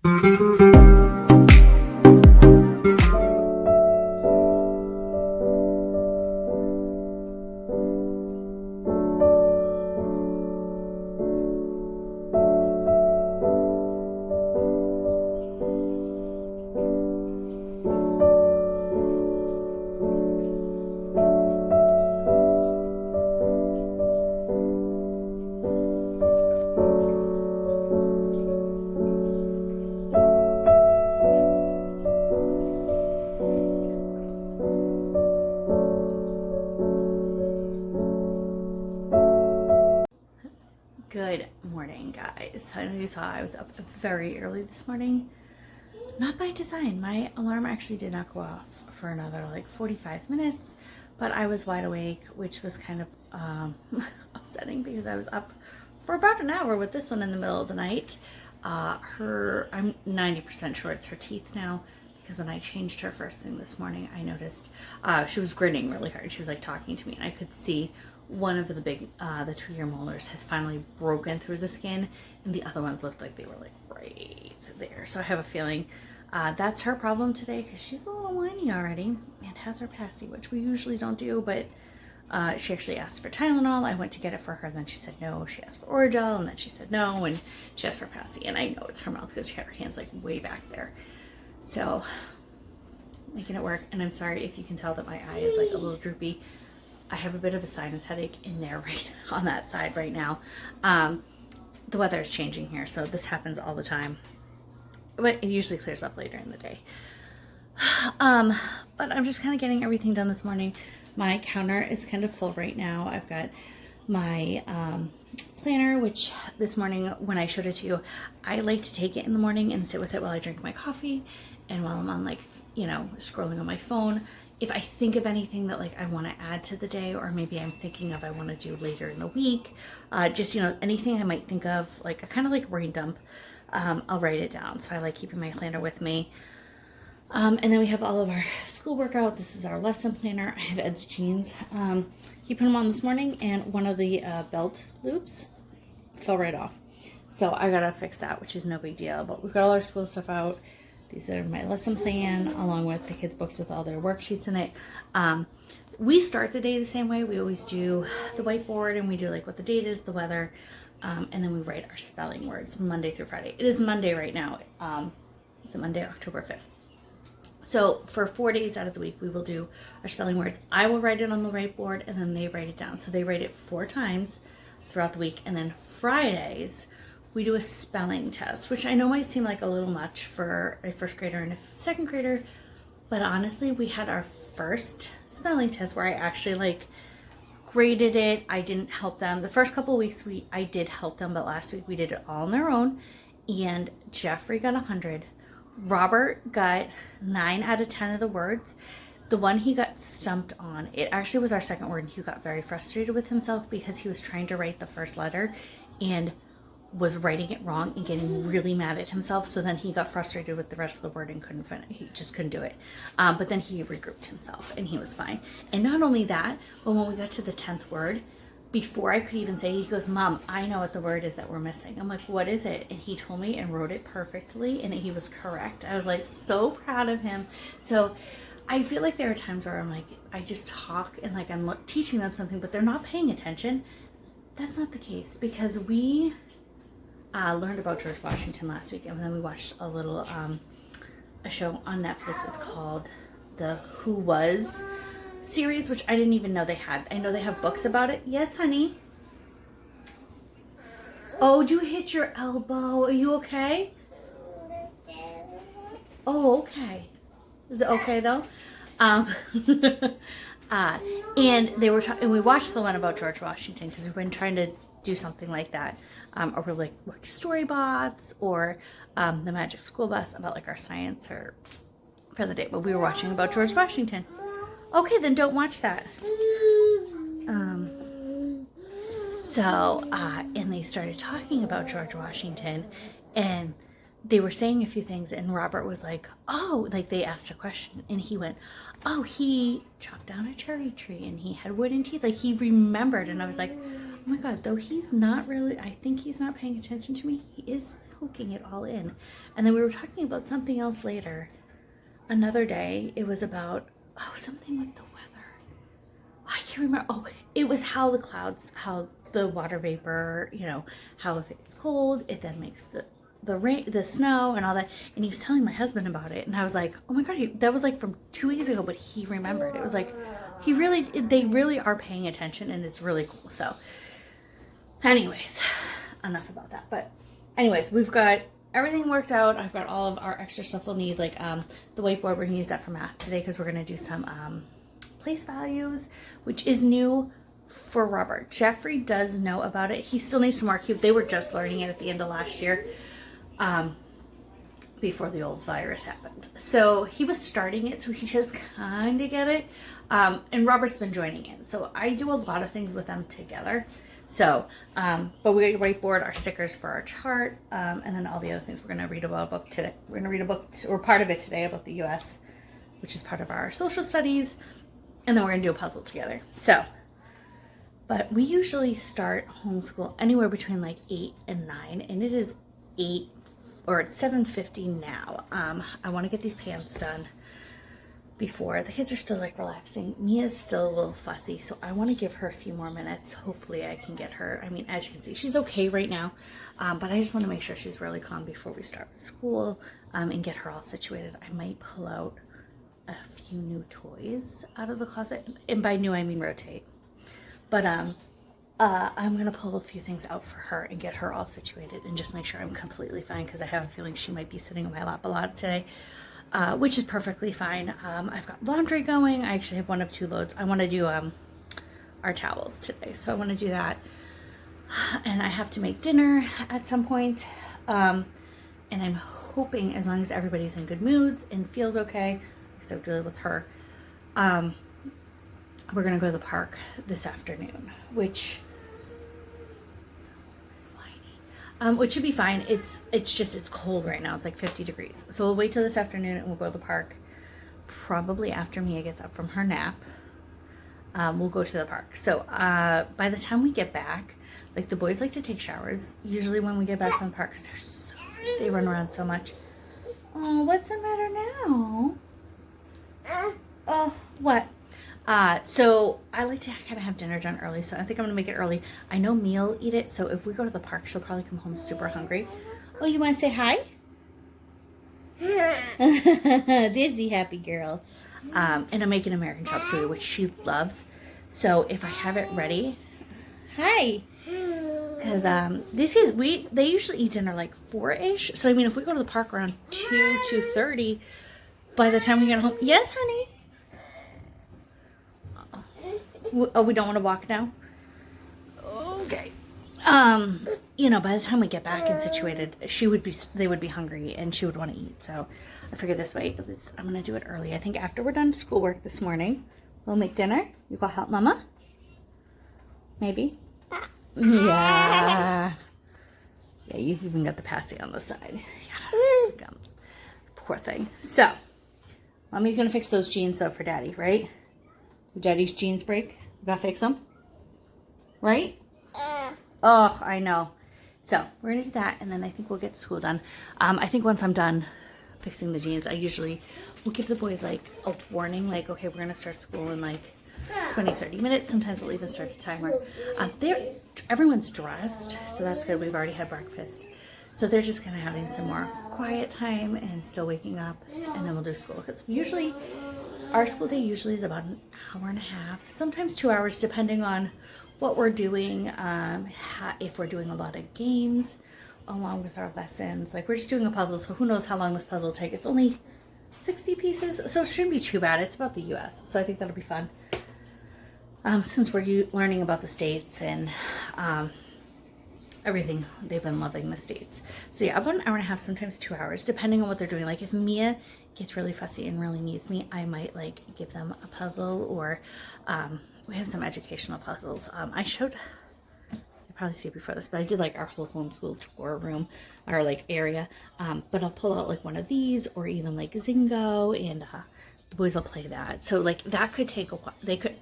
Good morning, guys. I know you saw I was up very early this morning. Not by design. My alarm actually did not go off for another like 45 minutes, but I was wide awake, which was kind of upsetting because I was up for about an hour with this one in the middle of the night. I'm 90% sure it's her teeth now, because when I changed her first thing this morning, I noticed she was grinning really hard. She was like talking to me, and I could see one of the big, the 2-year molars has finally broken through the skin, and the other ones looked like they were like right there. So I have a feeling that's her problem today, because she's a little whiny already and has her passy, which we usually don't do, but she actually asked for Tylenol. I went to get it for her, and then she said no. She asked for Orajel, and then she said no, and she asked for passy, and I know it's her mouth because she had her hands like way back there. So making it work, and I'm sorry if you can tell that my eye is like a little droopy. I have a bit of a sinus headache in there right on that side right now. The weather is changing here, so this happens all the time, but it usually clears up later in the day. But I'm just kind of getting everything done this morning. My counter is kind of full right now. I've got my planner, which this morning when I showed it to you, I like to take it in the morning and sit with it while I drink my coffee and while I'm on like, you know, scrolling on my phone. If I think of anything that like I want to add to the day, or maybe I'm thinking of I want to do later in the week, just, you know, anything I might think of, like a kind of like brain dump, I'll write it down. So I like keeping my planner with me. And then we have all of our school workout. This is our lesson planner. I have Ed's jeans. He put them on this morning, and one of the belt loops fell right off. So I gotta fix that, which is no big deal. But we've got all our school stuff out. These are my lesson plan, along with the kids' books with all their worksheets in it. We start the day the same way. We always do the whiteboard, and we do like what the date is, the weather, and then we write our spelling words Monday through Friday. It is Monday right now. It's Monday, October 5th. So for 4 days out of the week, we will do our spelling words. I will write it on the whiteboard, and then they write it down. So they write it 4 times throughout the week, and then Fridays, we do a spelling test, which I know might seem like a little much for a first grader and a second grader, but honestly, we had our first spelling test where I actually like graded it. I didn't help them. The first couple of weeks I did help them, but last week we did it all on their own, and Jeffrey got 100. Robert got 9 out of 10 of the words. The one he got stumped on, it actually was our second word, and he got very frustrated with himself because he was trying to write the first letter and was writing it wrong and getting really mad at himself. So then he got frustrated with the rest of the word and couldn't finish. He just couldn't do it. But then he regrouped himself and he was fine. And not only that, but when we got to the 10th word, before I could even say it, he goes, "Mom, I know what the word is that we're missing." I'm like, "What is it?" And he told me and wrote it perfectly, and he was correct. I was like so proud of him. So I feel like there are times where I'm like, I just talk and like I'm teaching them something, but they're not paying attention. That's not the case, because we learned about George Washington last week, and then we watched a little a show on Netflix. It's called the Who Was series, which I didn't even know they had. I know they have books about it. Yes, honey. Oh, did you hit your elbow? Are you okay? Oh, okay. Is it okay though? And they were and we watched the one about George Washington because we've been trying to do something like that. Or we like watch Storybots or the Magic School Bus about like our science or for the day. But we were watching about George Washington. Okay, then don't watch that. And they started talking about George Washington, and they were saying a few things, and Robert was like, "Oh," like they asked a question, and he went, "Oh, he chopped down a cherry tree, and he had wooden teeth." Like he remembered, and I was like, "Oh my God!" Though he's not really, I think he's not paying attention to me. He is soaking it all in. And then we were talking about something else later. Another day, it was about, something with the weather. I can't remember. Oh, it was how the clouds, how the water vapor, how if it's cold, it then makes the rain, the snow and all that. And he was telling my husband about it. And I was like, oh my God, that was like from 2 weeks ago, but he remembered. It was like, they really are paying attention, and it's really cool. So anyways, enough about that. But anyways, we've got everything worked out. I've got all of our extra stuff we'll need, like the whiteboard. We're gonna use that for math today because we're gonna do some place values, which is new for Robert. Jeffrey does know about it. He still needs some more. They were just learning it at the end of last year, before the old virus happened. So he was starting it, so he just kind of get it. And Robert's been joining in. So I do a lot of things with them together. So, but we whiteboard our stickers for our chart, and then all the other things. We're going to read about a book today. We're going to read a book, or part of it today, about the U.S., which is part of our social studies, and then we're going to do a puzzle together. So, but we usually start homeschool anywhere between like 8 and 9, and it is 8, or it's 7:50 now. I want to get these pants done before the kids are still like relaxing. Mia's still a little fussy, so I want to give her a few more minutes. Hopefully I can get her, I mean, as you can see, she's okay right now, but I just want to make sure she's really calm before we start school, and get her all situated. I might pull out a few new toys out of the closet, and by new I mean rotate, but I'm gonna pull a few things out for her and get her all situated and just make sure I'm completely fine, because I have a feeling she might be sitting on my lap a lot today. Which is perfectly fine. I've got laundry going. I actually have one of 2 loads. I want to do our towels today, so I want to do that. And I have to make dinner at some point. And I'm hoping, as long as everybody's in good moods and feels okay, except really with her, we're gonna go to the park this afternoon, which should be fine. It's cold right now. It's like 50 degrees. So we'll wait till this afternoon and we'll go to the park. Probably after Mia gets up from her nap, we'll go to the park. So by the time we get back, like the boys like to take showers usually when we get back from the park, because they run around so much. Oh, what's the matter now? Oh, what? So I like to kind of have dinner done early, so I think I'm going to make it early. I know Mia will eat it, so if we go to the park, she'll probably come home super hungry. Oh, you want to say hi? There's the happy girl. And I'm making American chop suey, which she loves. So if I have it ready, hi. Because these kids, they usually eat dinner like 4-ish. So I mean, if we go to the park around 2:30, by the time we get home, yes, honey. Oh, we don't want to walk now? Okay. By the time we get back and situated, they would be hungry and she would want to eat. So I figured this way, I'm going to do it early. I think after we're done schoolwork this morning, we'll make dinner. You go help Mama? Maybe? Yeah. Yeah, you've even got the passy on the side. Yeah. Poor thing. So, Mommy's going to fix those jeans though for Daddy, right? Did Daddy's jeans break? We gotta fix them, right? Oh, I know. So we're gonna do that, and then I think we'll get school done. I think once I'm done fixing the jeans, I usually will give the boys like a warning, like, okay, we're gonna start school in like 20-30 minutes. Sometimes we'll even start a timer. Everyone's dressed, so that's good. We've already had breakfast, so they're just kind of having some more quiet time and still waking up, and then we'll do school, because usually our school day usually is about an hour and a half, sometimes 2 hours, depending on what we're doing. If we're doing a lot of games along with our lessons, like we're just doing a puzzle, so who knows how long this puzzle will take. It's only 60 pieces, so it shouldn't be too bad. It's about the U.S., so I think that'll be fun. Since we're learning about the states and everything, they've been loving the states. So yeah, about an hour and a half, sometimes 2 hours, depending on what they're doing. Like if Mia gets really fussy and really needs me, I might like give them a puzzle, or we have some educational puzzles. I showed, you probably see it before this, but I did like our whole homeschool tour room, or like area, but I'll pull out like one of these, or even like Zingo, and the boys will play that. So like that could take a while.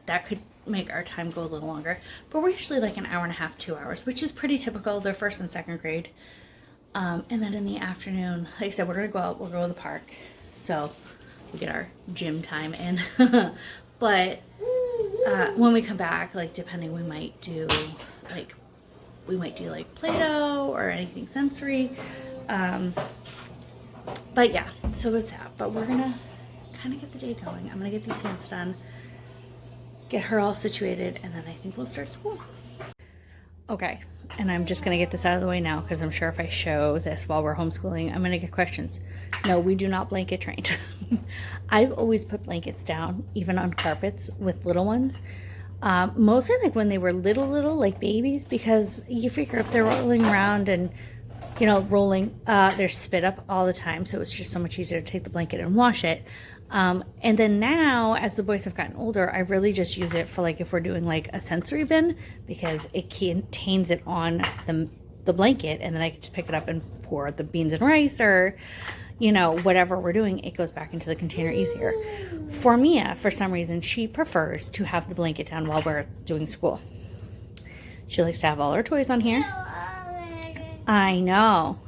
That could make our time go a little longer, but we're usually like an hour and a half, 2 hours, which is pretty typical. They're first and second grade. And then in the afternoon, like I said, we're gonna go out, we'll go to the park. So we get our gym time in. But when we come back, like depending, we might do like Play-Doh or anything sensory. But yeah, so it's that. But we're gonna kind of get the day going. I'm gonna get these pants done, get her all situated, and then I think we'll start school. Okay, and I'm just gonna get this out of the way now because I'm sure if I show this while we're homeschooling, I'm gonna get questions. No, we do not blanket train. I've always put blankets down, even on carpets with little ones. Mostly like when they were little, like babies, because you figure if they're rolling around and, rolling, there's spit up all the time. So it's just so much easier to take the blanket and wash it. And then now, as the boys have gotten older, I really just use it for like if we're doing like a sensory bin, because it contains it on the blanket, and then I can just pick it up and pour the beans and rice or, whatever we're doing, it goes back into the container easier. For Mia, for some reason, she prefers to have the blanket down while we're doing school. She likes to have all her toys on here. I know.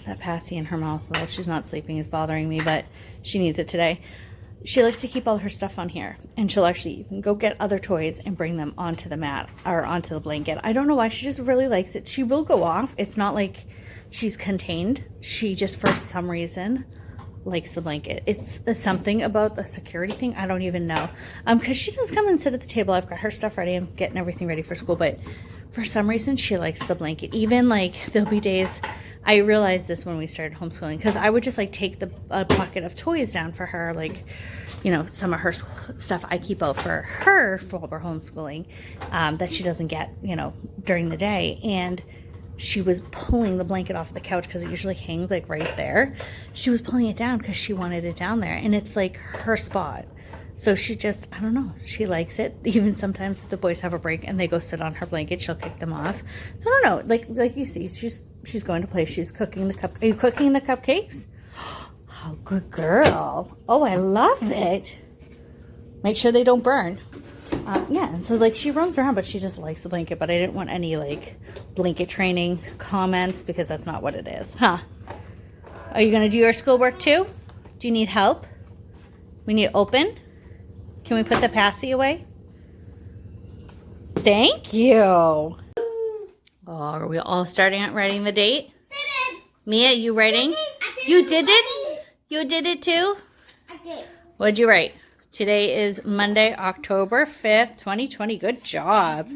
That passy in her mouth, well, she's not sleeping, is bothering me, but she needs it today. She likes to keep all her stuff on here, and she'll actually even go get other toys and bring them onto the mat or onto the blanket. I don't know why, she just really likes it. She will go off. It's not like she's contained. She just, for some reason, likes the blanket. It's something about the security thing. I don't even know. Because she does come and sit at the table. I've got her stuff ready. I'm getting everything ready for school, but for some reason, she likes the blanket. Even like there'll be days. I realized this when we started homeschooling, because I would just like take a bucket of toys down for her, like, some of her stuff I keep out for her while we're homeschooling, that she doesn't get, during the day. And she was pulling the blanket off of the couch because it usually hangs like right there. She was pulling it down because she wanted it down there, and it's like her spot. So she just, I don't know, she likes it. Even sometimes if the boys have a break and they go sit on her blanket, she'll kick them off. So I don't know, like you see, she's going to play. She's cooking the cup. Are you cooking the cupcakes? Oh, good girl. Oh, I love it. Make sure they don't burn. Yeah, and so like she roams around, but she just likes the blanket. But I didn't want any like blanket training comments, because that's not what it is, huh? Are you gonna do your schoolwork too? Do you need help? We need to open. Can we put the passy away? Thank you. Oh, are we all starting out writing the date? Did it. Mia, you writing? You did it? You did it too? I did. What'd you write? Today is Monday, October 5th, 2020. Good job.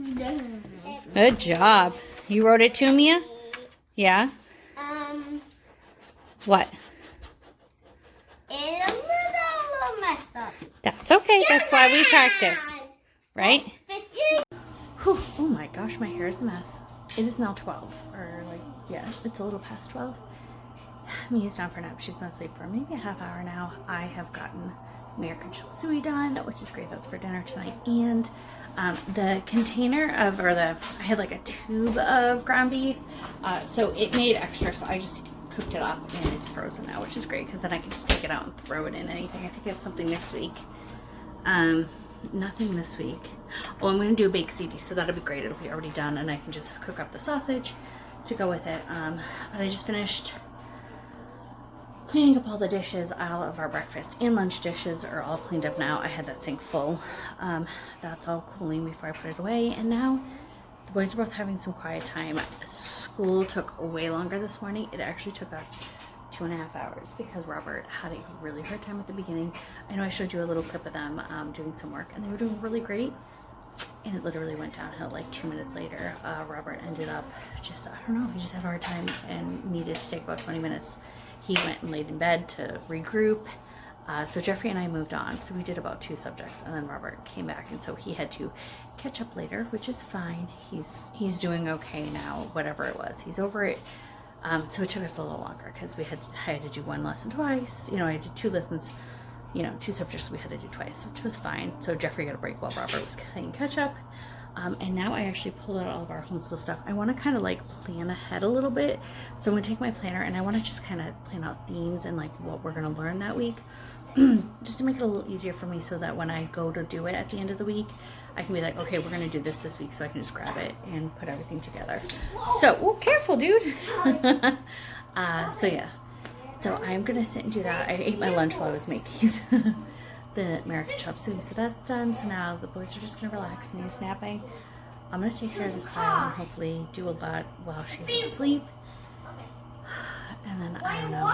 Good job. You wrote it too, Mia? Yeah? What? In the middle messed up. That's okay. That's why we practice. Right? Whew. Oh my gosh, my hair is a mess. It is now 12. Or like, yeah, it's a little past 12. Mia's down for a nap. She's been asleep for maybe a half hour now. I have gotten American chop suey done, which is great. That's for dinner tonight. And the container of, I had like a tube of ground beef. So it made extra. So I just cooked it up and it's frozen now, which is great, because then I can just take it out and throw it in anything. I think I have something next week. Nothing this week. Oh, I'm going to do a baked ziti, so that'll be great. It'll be already done and I can just cook up the sausage to go with it. But I just finished cleaning up all the dishes. All of our breakfast and lunch dishes are all cleaned up now. I had that sink full. That's all cooling before I put it away. And now the boys are both having some quiet time. School took way longer this morning. It actually took us 2.5 hours because Robert had a really hard time at the beginning. I know I showed you a little clip of them doing some work, and they were doing really great. And it literally went downhill like 2 minutes later. Robert ended up just, I don't know, he just had a hard time and needed to take about 20 minutes. He went and laid in bed to regroup. So Jeffrey and I moved on. So we did about 2 subjects, and then Robert came back, and so he had to catch up later, which is fine. He's doing okay now, whatever it was. He's over it. So it took us a little longer because I had to do 1 lesson twice. I did 2 lessons, 2 subjects we had to do twice, which was fine. So Jeffrey got a break while Robert was playing catch up. And now I actually pulled out all of our homeschool stuff. I want to kind of like plan ahead a little bit. So I'm going to take my planner and I want to just kind of plan out themes and like what we're going to learn that week. Just to make it a little easier for me, so that when I go to do it at the end of the week, I can be like, okay, we're gonna do this week, so I can just grab it and put everything together. So, oh, careful, dude. So yeah, so I'm gonna sit and do that. I ate my lunch while I was making the American chop suey, so that's done. So now the boys are just gonna relax. Mia's napping. I'm gonna take care of this pile and hopefully do a lot while she's asleep. And then I don't know.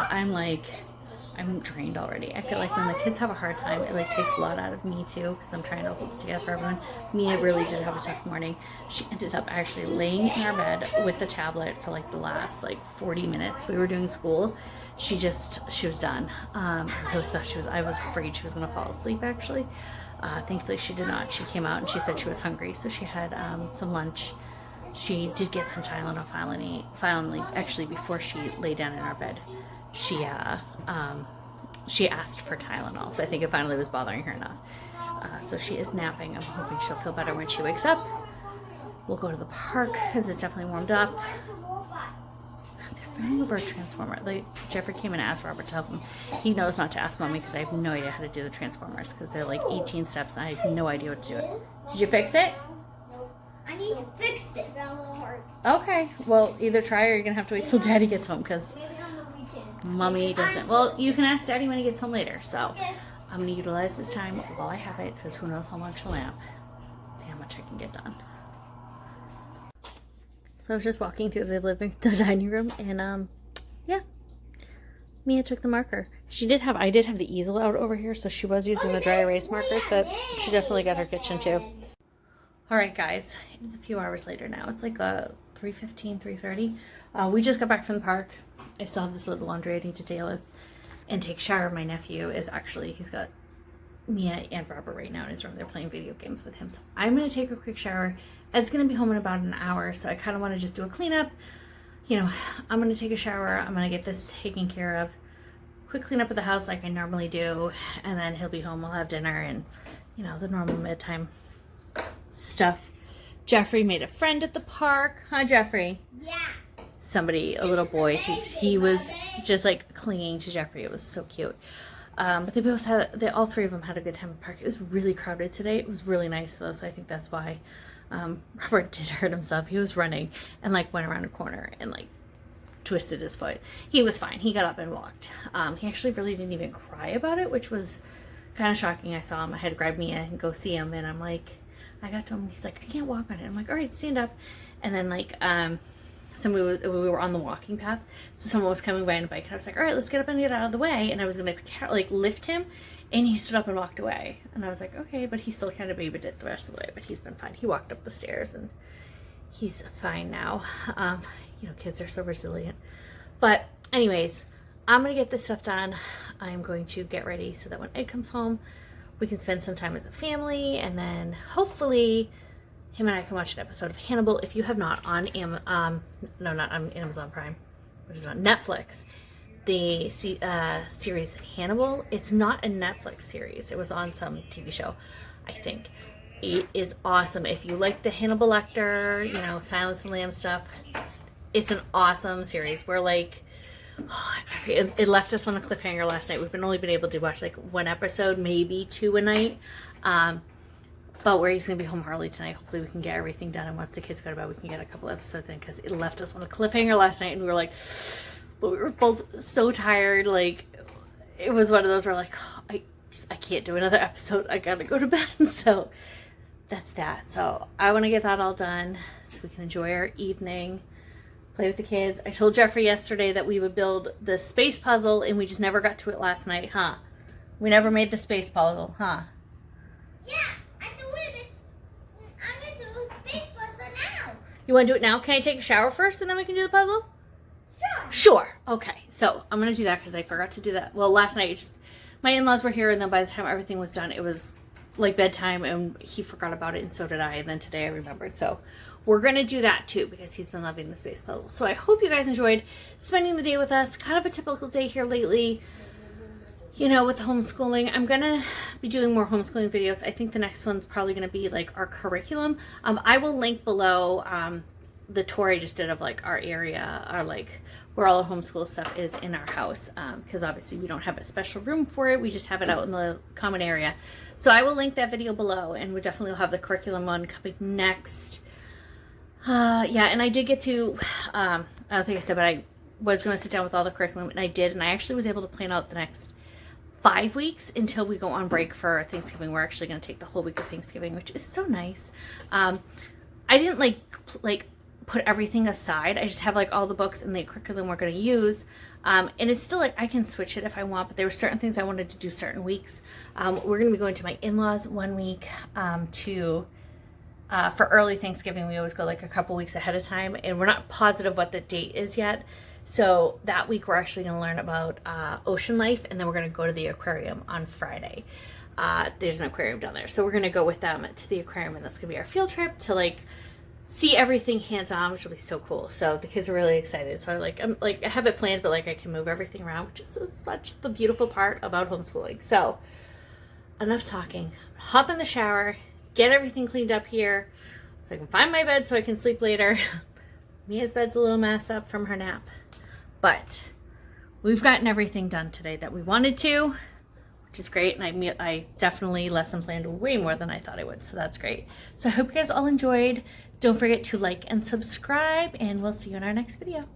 I'm drained already. I feel like when the kids have a hard time, it like takes a lot out of me too, because I'm trying to hold this together for everyone. Mia really did have a tough morning. She ended up actually laying in our bed with the tablet for like the last like 40 minutes we were doing school. She was done. I really thought I was afraid she was gonna fall asleep actually. Thankfully she did not. She came out and she said she was hungry, so she had some lunch. She did get some Tylenol finally, actually before she lay down in our bed. She asked for Tylenol, so I think it finally was bothering her enough. So she is napping. I'm hoping she'll feel better when she wakes up. We'll go to the park because it's definitely warmed up. They're fighting over a transformer. Jeffrey came and asked Robert to help him. He knows not to ask Mommy because I have no idea how to do the transformers because they're like 18 steps and I have no idea what to do it. Did you fix it? I need to fix it. Got a little hard. Okay. Well, either try or you're going to have to wait till Daddy gets home because Maybe on the weekend. Mommy doesn't. Well, you can ask Daddy when he gets home later. So I'm going to utilize this time while I have it because who knows how much I'll nap. See how much I can get done. So I was just walking through the dining room and yeah. Mia took the marker. I did have the easel out over here, so she was using the dry erase markers, but she definitely got her kitchen too. Alright guys, it's a few hours later now. It's like 3:15, 3:30. We just got back from the park. I still have this little laundry I need to deal with and take a shower. My nephew he's got Mia and Robert right now in his room. They're playing video games with him. So I'm going to take a quick shower. Ed's going to be home in about an hour, so I kind of want to just do a cleanup. You know, I'm going to take a shower. I'm going to get this taken care of. Quick cleanup of the house like I normally do, and then he'll be home. We'll have dinner and, you know, the normal bedtime stuff. Jeffrey made a friend at the park. Huh, Jeffrey? Yeah. A little boy, he was just like clinging to Jeffrey. It was so cute. But all three of them had a good time at the park. It was really crowded today. It was really nice though, so I think that's why Robert did hurt himself. He was running and like went around a corner and like twisted his foot. He was fine. He got up and walked. He actually really didn't even cry about it, which was kind of shocking. I saw him. I had to grab Mia and go see him, and I'm like, I got to him. He's like, I can't walk on it. I'm like, all right, stand up. And then like we were on the walking path, so someone was coming by on a bike, and I was like, all right, let's get up and get out of the way. And I was gonna like lift him, and he stood up and walked away. And I was like, okay, but he still kind of babied it the rest of the way. But he's been fine. He walked up the stairs, and he's fine now. You know, kids are so resilient. But anyways, I'm gonna get this stuff done. I'm going to get ready so that when Ed comes home, we can spend some time as a family, and then hopefully him and I can watch an episode of Hannibal. If you have not on not on Amazon Prime, which is on Netflix, the series Hannibal. It's not a Netflix series. It was on some TV show, I think. It is awesome. If you like the Hannibal Lecter, you know, Silence of the Lambs stuff, it's an awesome series. We're like, it left us on a cliffhanger last night. We've only been able to watch like one episode, maybe two a night. But we're just going to be home early tonight. Hopefully we can get everything done. And once the kids go to bed, we can get a couple episodes in, because it left us on a cliffhanger last night. And we were like, but we were both so tired. Like, it was one of those where like, I can't do another episode. I got to go to bed. So that's that. So I want to get that all done so we can enjoy our evening, play with the kids. I told Jeffrey yesterday that we would build the space puzzle, and we just never got to it last night, huh? We never made the space puzzle, huh? Yeah. You want to do it now? Can I take a shower first and then we can do the puzzle? Sure. Sure. Okay. So I'm going to do that because I forgot to do that. Well, last night, my in-laws were here, and then by the time everything was done, it was like bedtime, and he forgot about it, and so did I. And then today I remembered. So we're going to do that too, because he's been loving the space puzzle. So I hope you guys enjoyed spending the day with us. Kind of a typical day here lately, you know, with homeschooling. I'm going to be doing more homeschooling videos. I think the next one's probably going to be like our curriculum. I will link below the tour I just did of like our area, our like where all the homeschool stuff is in our house, because obviously we don't have a special room for it. We just have it out in the common area. So I will link that video below, and we definitely will have the curriculum one coming next. Yeah, and I did get to, I don't think I said, but I was going to sit down with all the curriculum, and I did, and I actually was able to plan out the next 5 weeks until we go on break for Thanksgiving. We're actually going to take the whole week of Thanksgiving, which is so nice. I didn't like put everything aside. I just have like all the books and the curriculum we're going to use. And it's still like I can switch it if I want, but there were certain things I wanted to do certain weeks. We're going to be going to my in-laws one week for early Thanksgiving. We always go like a couple weeks ahead of time, and we're not positive what the date is yet. So that week we're actually going to learn about ocean life, and then we're going to go to the aquarium on Friday. There's an aquarium down there, so we're going to go with them to the aquarium, and that's going to be our field trip to like see everything hands-on, which will be so cool. So the kids are really excited. So I have it planned, but like I can move everything around, which is such the beautiful part about homeschooling. So enough talking. Hop in the shower, get everything cleaned up here so I can find my bed so I can sleep later. Mia's bed's a little messed up from her nap, but we've gotten everything done today that we wanted to, which is great. And I definitely lesson planned way more than I thought I would, so that's great. So I hope you guys all enjoyed. Don't forget to like and subscribe, and we'll see you in our next video.